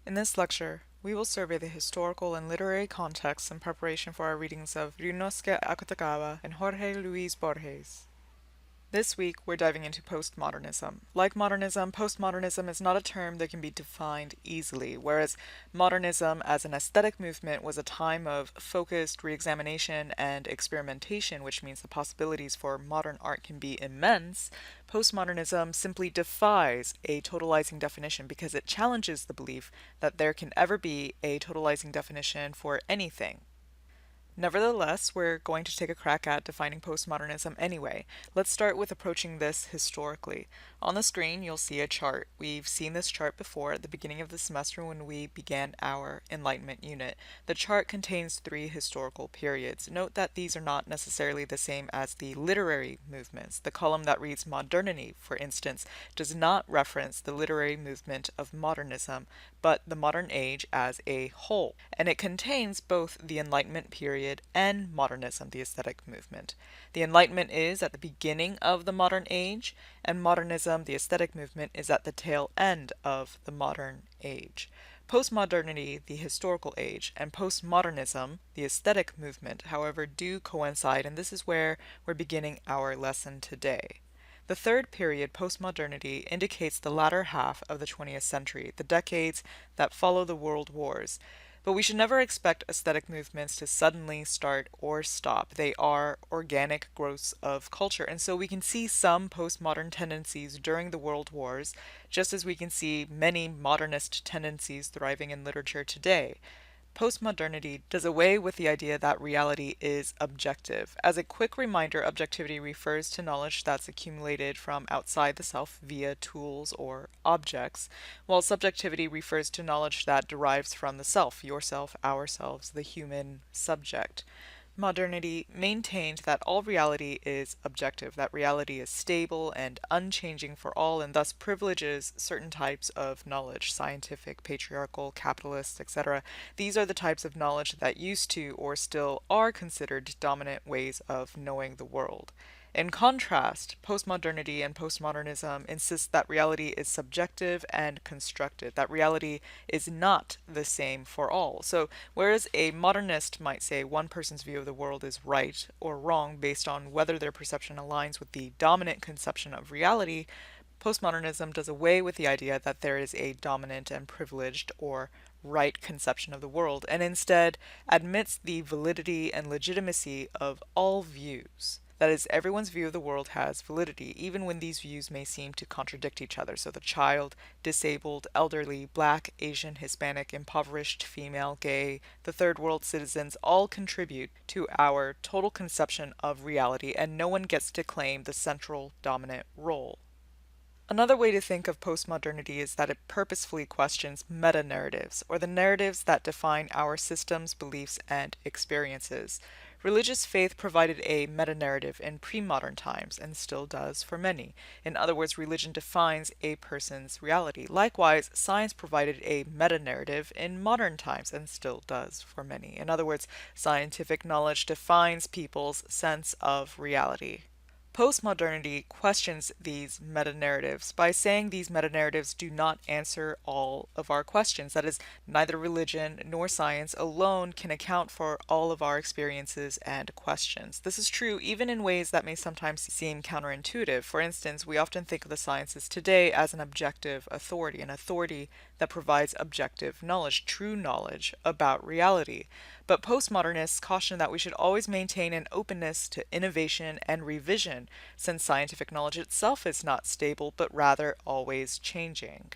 In this lecture, we will survey the historical and literary contexts in preparation for our readings of Ryūnosuke Akutagawa and Jorge Luis Borges. This week, we're diving into postmodernism. Like modernism, postmodernism is not a term that can be defined easily, whereas modernism as an aesthetic movement was a time of focused re-examination and experimentation, which means the possibilities for modern art can be immense. Postmodernism simply defies a totalizing definition because it challenges the belief that there can ever be a totalizing definition for anything. Nevertheless, we're going to take a crack at defining postmodernism anyway. Let's start with approaching this historically. On the screen, you'll see a chart. We've seen this chart before at the beginning of the semester when we began our Enlightenment unit. The chart contains three historical periods. Note that these are not necessarily the same as the literary movements. The column that reads modernity, for instance, does not reference the literary movement of modernism, but the modern age as a whole, and it contains both the Enlightenment period and modernism, the aesthetic movement. The Enlightenment is at the beginning of the modern age, and modernism, the aesthetic movement, is at the tail end of the modern age. Postmodernity, the historical age, and postmodernism, the aesthetic movement, however, do coincide, and this is where we're beginning our lesson today. The third period, postmodernity, indicates the latter half of the 20th century, the decades that follow the world wars. But we should never expect aesthetic movements to suddenly start or stop. They are organic growths of culture, and so we can see some postmodern tendencies during the world wars, just as we can see many modernist tendencies thriving in literature today. Postmodernity does away with the idea that reality is objective. As a quick reminder, objectivity refers to knowledge that's accumulated from outside the self via tools or objects, while subjectivity refers to knowledge that derives from the self, yourself, ourselves, the human subject. Modernity maintained that all reality is objective, that reality is stable and unchanging for all, and thus privileges certain types of knowledge, scientific, patriarchal, capitalist, etc. These are the types of knowledge that used to or still are considered dominant ways of knowing the world. In contrast, postmodernity and postmodernism insist that reality is subjective and constructed, that reality is not the same for all. So, whereas a modernist might say one person's view of the world is right or wrong based on whether their perception aligns with the dominant conception of reality, postmodernism does away with the idea that there is a dominant and privileged or right conception of the world, and instead admits the validity and legitimacy of all views. That is, everyone's view of the world has validity, even when these views may seem to contradict each other. So the child, disabled, elderly, black, Asian, Hispanic, impoverished, female, gay, the third world citizens all contribute to our total conception of reality, and no one gets to claim the central dominant role. Another way to think of postmodernity is that it purposefully questions meta-narratives, or the narratives that define our systems, beliefs, and experiences. Religious faith provided a meta-narrative in pre-modern times, and still does for many. In other words, religion defines a person's reality. Likewise, science provided a meta-narrative in modern times, and still does for many. In other words, scientific knowledge defines people's sense of reality. Postmodernity questions these meta-narratives by saying these meta-narratives do not answer all of our questions. That is, neither religion nor science alone can account for all of our experiences and questions. This is true even in ways that may sometimes seem counterintuitive. For instance, we often think of the sciences today as an objective authority, an authority that provides objective knowledge, true knowledge about reality. But postmodernists caution that we should always maintain an openness to innovation and revision, since scientific knowledge itself is not stable, but rather always changing.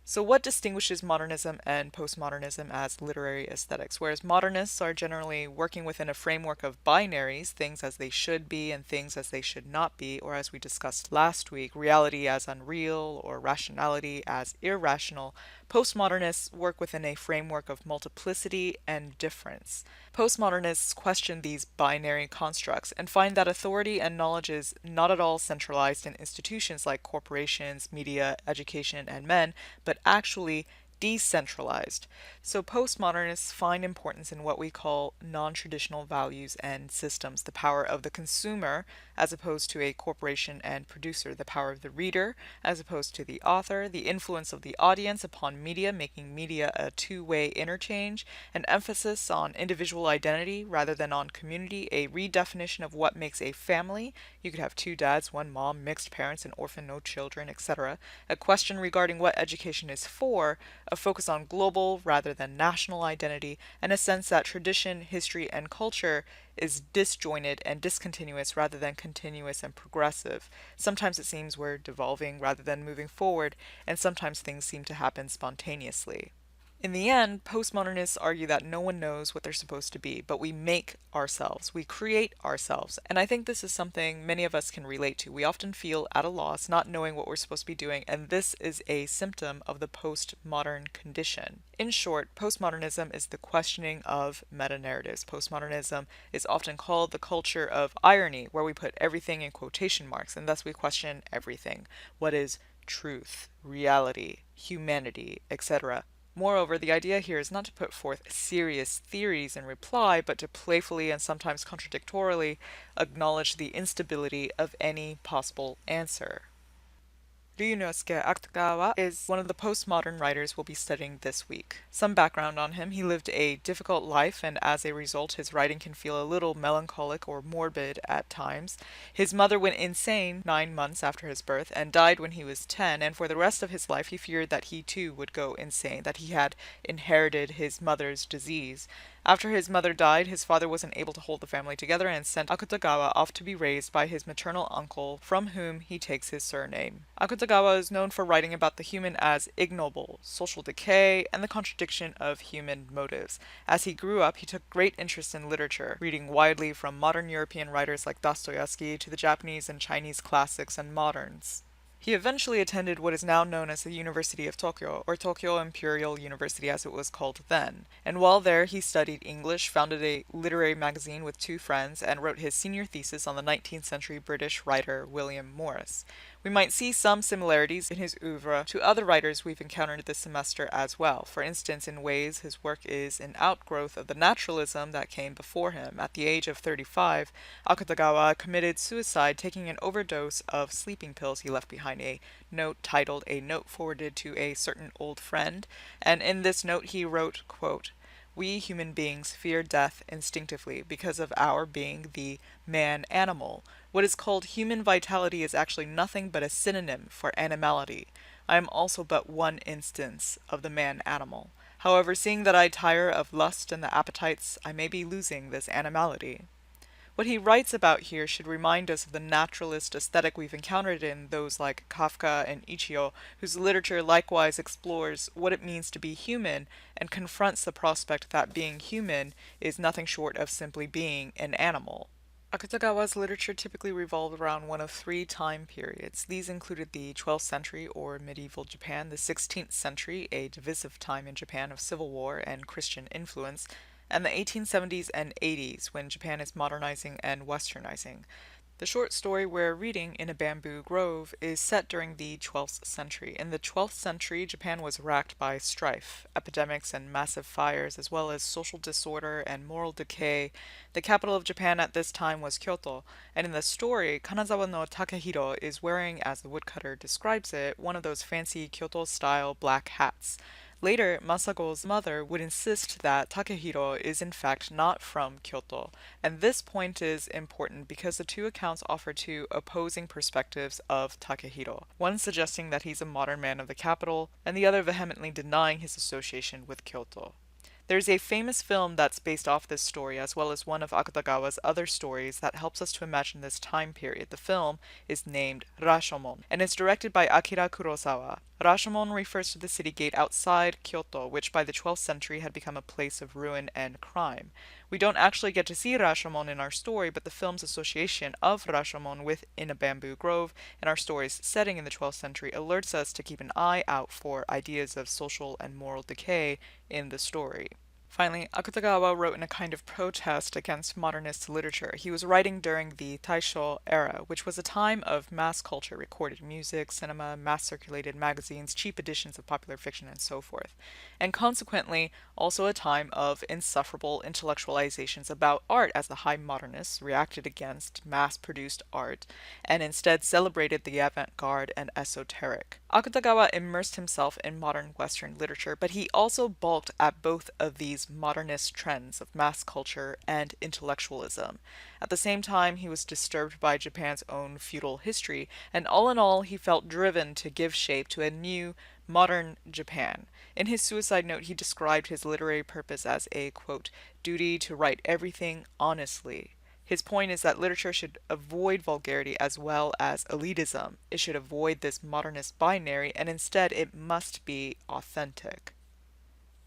So what distinguishes modernism and postmodernism as literary aesthetics? Whereas modernists are generally working within a framework of binaries, things as they should be and things as they should not be, or as we discussed last week, reality as unreal or rationality as irrational, postmodernists work within a framework of multiplicity and difference. Postmodernists question these binary constructs and find that authority and knowledge is not at all centralized in institutions like corporations, media, education, and men, but actually decentralized. So postmodernists find importance in what we call non-traditional values and systems, the power of the consumer as opposed to a corporation and producer, the power of the reader as opposed to the author, the influence of the audience upon media, making media a two-way interchange, an emphasis on individual identity rather than on community, a redefinition of what makes a family. You could have two dads, one mom, mixed parents, an orphan, no children, etc. A question regarding what education is for, a focus on global rather than national identity, and a sense that tradition, history, and culture is disjointed and discontinuous rather than continuous and progressive. Sometimes it seems we're devolving rather than moving forward, and sometimes things seem to happen spontaneously. In the end, postmodernists argue that no one knows what they're supposed to be, but we make ourselves, we create ourselves. And I think this is something many of us can relate to. We often feel at a loss, not knowing what we're supposed to be doing, and this is a symptom of the postmodern condition. In short, postmodernism is the questioning of meta-narratives. Postmodernism is often called the culture of irony, where we put everything in quotation marks, and thus we question everything. What is truth, reality, humanity, etc.? Moreover, the idea here is not to put forth serious theories in reply, but to playfully and sometimes contradictorily acknowledge the instability of any possible answer. Ryūnosuke Akutagawa is one of the postmodern writers we'll be studying this week. Some background on him: he lived a difficult life, and as a result his writing can feel a little melancholic or morbid at times. His mother went insane 9 months after his birth and died when he was 10, and for the rest of his life he feared that he too would go insane, that he had inherited his mother's disease. After his mother died, his father wasn't able to hold the family together and sent Akutagawa off to be raised by his maternal uncle, from whom he takes his surname. Akutagawa is known for writing about the human as ignoble, social decay, and the contradiction of human motives. As he grew up, he took great interest in literature, reading widely from modern European writers like Dostoevsky to the Japanese and Chinese classics and moderns. He eventually attended what is now known as the University of Tokyo, or Tokyo Imperial University as it was called then. And while there, he studied English, founded a literary magazine with two friends, and wrote his senior thesis on the 19th century British writer William Morris. We might see some similarities in his oeuvre to other writers we've encountered this semester as well. For instance, in ways his work is an outgrowth of the naturalism that came before him. At the age of 35, Akutagawa committed suicide, taking an overdose of sleeping pills. He left behind a note titled "A Note Forwarded to a Certain Old Friend," and in this note he wrote, quote, "We human beings fear death instinctively because of our being the man-animal. What is called human vitality is actually nothing but a synonym for animality. I am also but one instance of the man-animal. However, seeing that I tire of lust and the appetites, I may be losing this animality." What he writes about here should remind us of the naturalist aesthetic we've encountered in those like Kafka and Ichio, whose literature likewise explores what it means to be human and confronts the prospect that being human is nothing short of simply being an animal. Akutagawa's literature typically revolved around one of three time periods. These included the 12th century, or medieval Japan, the 16th century, a divisive time in Japan of civil war and Christian influence, and the 1870s and 80s, when Japan is modernizing and westernizing. The short story we're reading, In a Bamboo Grove, is set during the 12th century. In the 12th century, Japan was racked by strife, epidemics, and massive fires, as well as social disorder and moral decay. The capital of Japan at this time was Kyoto, and in the story, Kanazawa no Takehiro is wearing, as the woodcutter describes it, one of those fancy Kyoto-style black hats. Later, Masago's mother would insist that Takehiro is in fact not from Kyoto, and this point is important because the two accounts offer two opposing perspectives of Takehiro, one suggesting that he's a modern man of the capital, and the other vehemently denying his association with Kyoto. There's a famous film that's based off this story, as well as one of Akutagawa's other stories that helps us to imagine this time period. The film is named Rashomon, and it's directed by Akira Kurosawa. Rashomon refers to the city gate outside Kyoto, which by the 12th century had become a place of ruin and crime. We don't actually get to see Rashomon in our story, but the film's association of Rashomon with In a Bamboo Grove and our story's setting in the 12th century alerts us to keep an eye out for ideas of social and moral decay in the story. Finally, Akutagawa wrote in a kind of protest against modernist literature. He was writing during the Taisho era, which was a time of mass culture, recorded music, cinema, mass circulated magazines, cheap editions of popular fiction, and so forth. And consequently, also a time of insufferable intellectualizations about art, as the high modernists reacted against mass produced art and instead celebrated the avant garde and esoteric. Akutagawa immersed himself in modern Western literature, but he also balked at both of these modernist trends of mass culture and intellectualism. At the same time, he was disturbed by Japan's own feudal history, and all in all, he felt driven to give shape to a new, modern Japan. In his suicide note, he described his literary purpose as a, quote, duty to write everything honestly. His point is that literature should avoid vulgarity as well as elitism. It should avoid this modernist binary, and instead it must be authentic.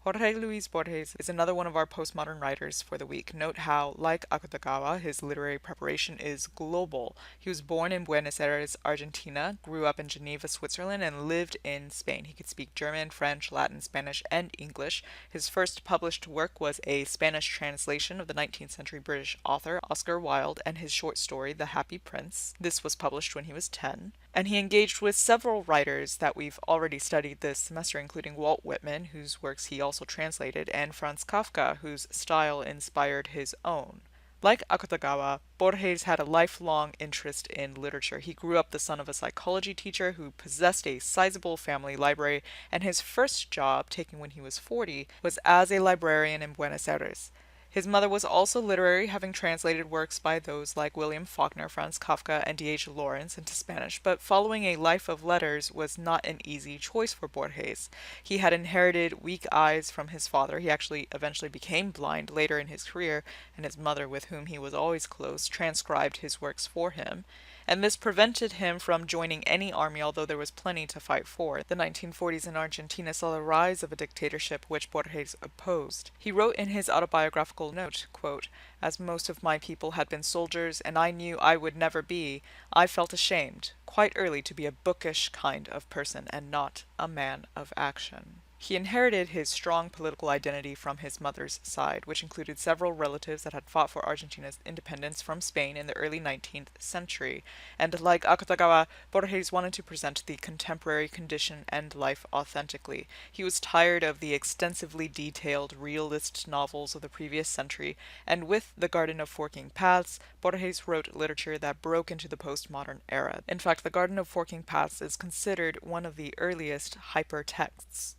Jorge Luis Borges is another one of our postmodern writers for the week. Note how, like Akutagawa, his literary preparation is global. He was born in Buenos Aires, Argentina, grew up in Geneva, Switzerland, and lived in Spain. He could speak German, French, Latin, Spanish, and English. His first published work was a Spanish translation of the 19th century British author Oscar Wilde and his short story The Happy Prince. This was published when he was 10. And he engaged with several writers that we've already studied this semester, including Walt Whitman, whose works he also translated, and Franz Kafka, whose style inspired his own. Like Akutagawa, Borges had a lifelong interest in literature. He grew up the son of a psychology teacher who possessed a sizable family library, and his first job, taken when he was 40, was as a librarian in Buenos Aires. His mother was also literary, having translated works by those like William Faulkner, Franz Kafka, and D.H. Lawrence into Spanish, but following a life of letters was not an easy choice for Borges. He had inherited weak eyes from his father. He actually eventually became blind later in his career, and his mother, with whom he was always close, transcribed his works for him. And this prevented him from joining any army, although there was plenty to fight for. The 1940s in Argentina saw the rise of a dictatorship which Borges opposed. He wrote in his autobiographical note, quote, as most of my people had been soldiers, and I knew I would never be, I felt ashamed, quite early, to be a bookish kind of person, and not a man of action. He inherited his strong political identity from his mother's side, which included several relatives that had fought for Argentina's independence from Spain in the early 19th century, and like Akutagawa, Borges wanted to present the contemporary condition and life authentically. He was tired of the extensively detailed realist novels of the previous century, and with The Garden of Forking Paths, Borges wrote literature that broke into the postmodern era. In fact, The Garden of Forking Paths is considered one of the earliest hypertexts.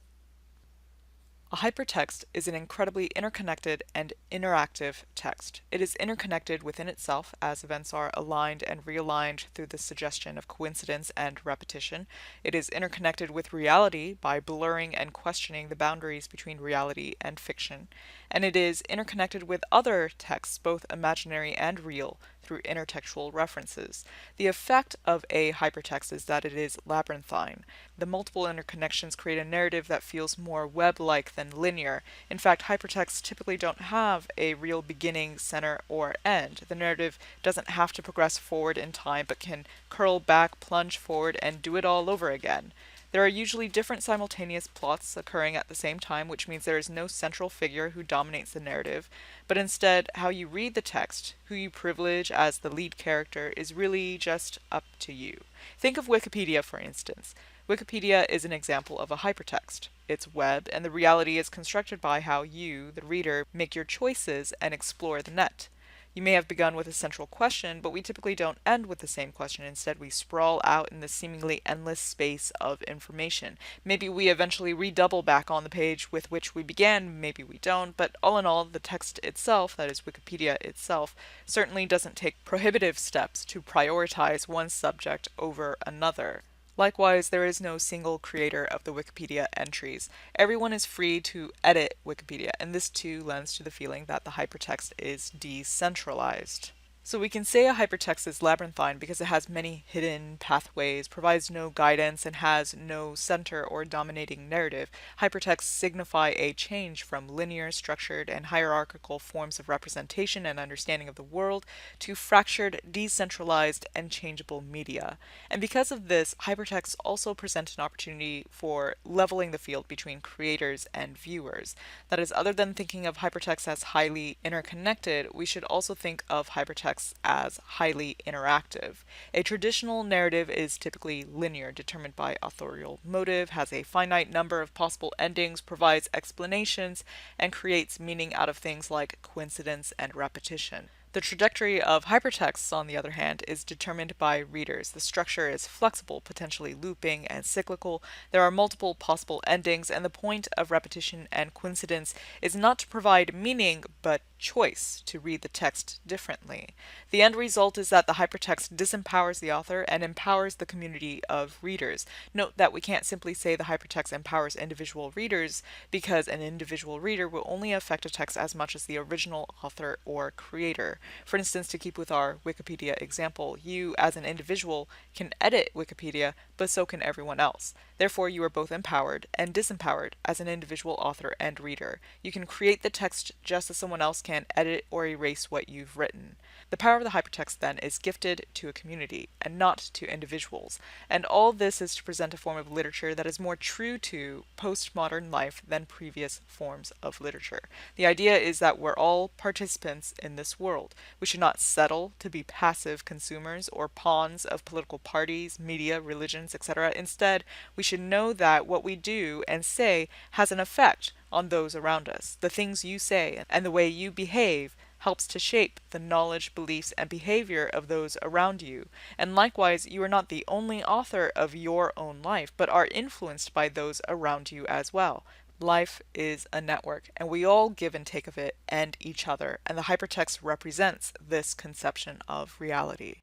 A hypertext is an incredibly interconnected and interactive text. It is interconnected within itself as events are aligned and realigned through the suggestion of coincidence and repetition. It is interconnected with reality by blurring and questioning the boundaries between reality and fiction. And it is interconnected with other texts, both imaginary and real, through intertextual references. The effect of a hypertext is that it is labyrinthine. The multiple interconnections create a narrative that feels more web-like than linear. In fact, hypertexts typically don't have a real beginning, center, or end. The narrative doesn't have to progress forward in time, but can curl back, plunge forward, and do it all over again. There are usually different simultaneous plots occurring at the same time, which means there is no central figure who dominates the narrative, but instead, how you read the text, who you privilege as the lead character, is really just up to you. Think of Wikipedia, for instance. Wikipedia is an example of a hypertext. It's web, and the reality is constructed by how you, the reader, make your choices and explore the net. You may have begun with a central question, but we typically don't end with the same question. Instead, we sprawl out in the seemingly endless space of information. Maybe we eventually redouble back on the page with which we began, maybe we don't, but all in all, the text itself, that is Wikipedia itself, certainly doesn't take prohibitive steps to prioritize one subject over another. Likewise, there is no single creator of the Wikipedia entries. Everyone is free to edit Wikipedia, and this too lends to the feeling that the hypertext is decentralized. So we can say a hypertext is labyrinthine because it has many hidden pathways, provides no guidance, and has no center or dominating narrative. Hypertexts signify a change from linear, structured, and hierarchical forms of representation and understanding of the world to fractured, decentralized, and changeable media. And because of this, hypertexts also present an opportunity for leveling the field between creators and viewers. That is, other than thinking of hypertext as highly interconnected, we should also think of hypertext as highly interactive. A traditional narrative is typically linear, determined by authorial motive, has a finite number of possible endings, provides explanations, and creates meaning out of things like coincidence and repetition. The trajectory of hypertexts, on the other hand, is determined by readers. The structure is flexible, potentially looping, and cyclical. There are multiple possible endings, and the point of repetition and coincidence is not to provide meaning, but choice to read the text differently. The end result is that the hypertext disempowers the author and empowers the community of readers. Note that we can't simply say the hypertext empowers individual readers because an individual reader will only affect a text as much as the original author or creator. For instance, to keep with our Wikipedia example, you as an individual can edit Wikipedia, but so can everyone else. Therefore, you are both empowered and disempowered as an individual author and reader. You can create the text just as someone else can edit or erase what you've written. The power of the hypertext, then, is gifted to a community and not to individuals. And all this is to present a form of literature that is more true to postmodern life than previous forms of literature. The idea is that we're all participants in this world. We should not settle to be passive consumers or pawns of political parties, media, religions, etc. Instead, we should know that what we do and say has an effect on those around us. The things you say and the way you behave helps to shape the knowledge, beliefs, and behavior of those around you. And likewise, you are not the only author of your own life, but are influenced by those around you as well. Life is a network, and we all give and take of it and each other, and the hypertext represents this conception of reality.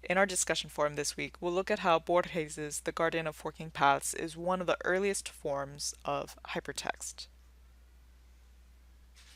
In our discussion forum this week, we'll look at how Borges' The Guardian of Forking Paths is one of the earliest forms of hypertext.